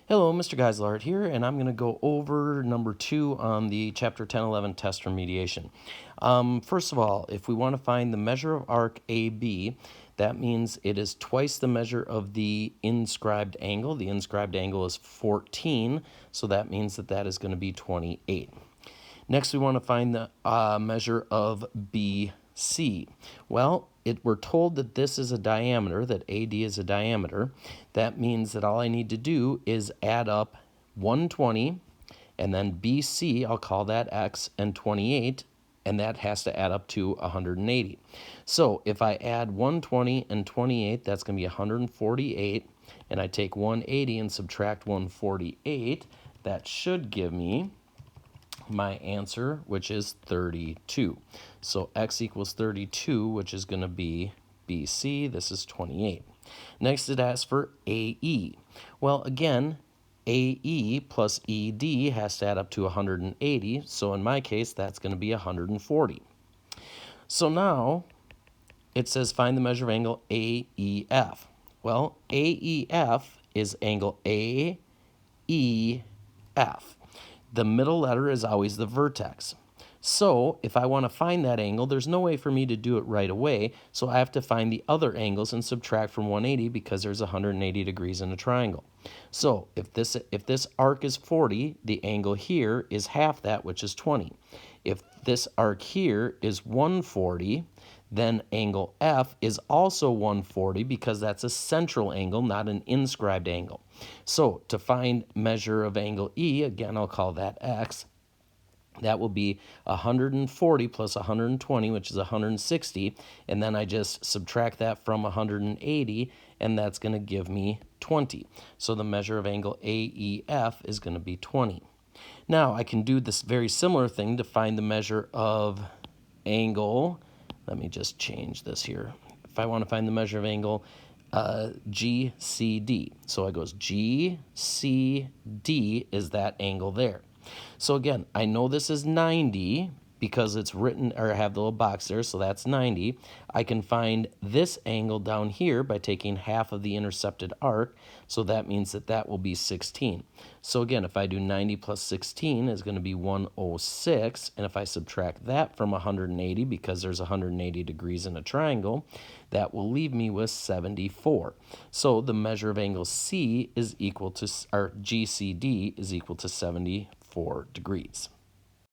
Hello, Mr. Geislart here, and I'm going to go over number 2 on the Chapter 10-11 Test Remediation. First of all, if we want to find the measure of arc AB, that means it is twice the measure of the inscribed angle. The inscribed angle is 14, so that means that is going to be 28. Next, we want to find the measure of BC. Well, we're told that this is a diameter, that AD is a diameter. That means that all I need to do is add up 120, and then BC, I'll call that X, and 28, and that has to add up to 180. So if I add 120 and 28, that's going to be 148, and I take 180 and subtract 148, that should give me my answer, which is 32. So x equals 32, which is going to be BC. This is 28. Next, it asks for AE. Well, again, AE plus ED has to add up to 180. So in my case, that's going to be 140. So now it says find the measure of angle AEF. Well, AEF is angle AEF. The middle letter is always the vertex. So if I want to find that angle, there's no way for me to do it right away, so I have to find the other angles and subtract from 180 because there's 180 degrees in a triangle. So if this arc is 40, the angle here is half that, which is 20. If this arc here is 140, then angle F is also 140 because that's a central angle, not an inscribed angle. So to find measure of angle E, again, I'll call that X. That will be 140 plus 120, which is 160, and then I just subtract that from 180, and that's going to give me 20. So the measure of angle AEF is going to be 20. Now I can do this very similar thing to find the measure of angle. Let me just change this here. If I want to find the measure of angle GCD, so it goes GCD is that angle there. So again, I know this is 90 because it's written, or I have the little box there, so that's 90. I can find this angle down here by taking half of the intercepted arc, so that means that will be 16. So again, if I do 90 plus 16 is going to be 106, and if I subtract that from 180, because there's 180 degrees in a triangle, that will leave me with 74. So the measure of angle C is equal to, or GCD is equal to 74 degrees.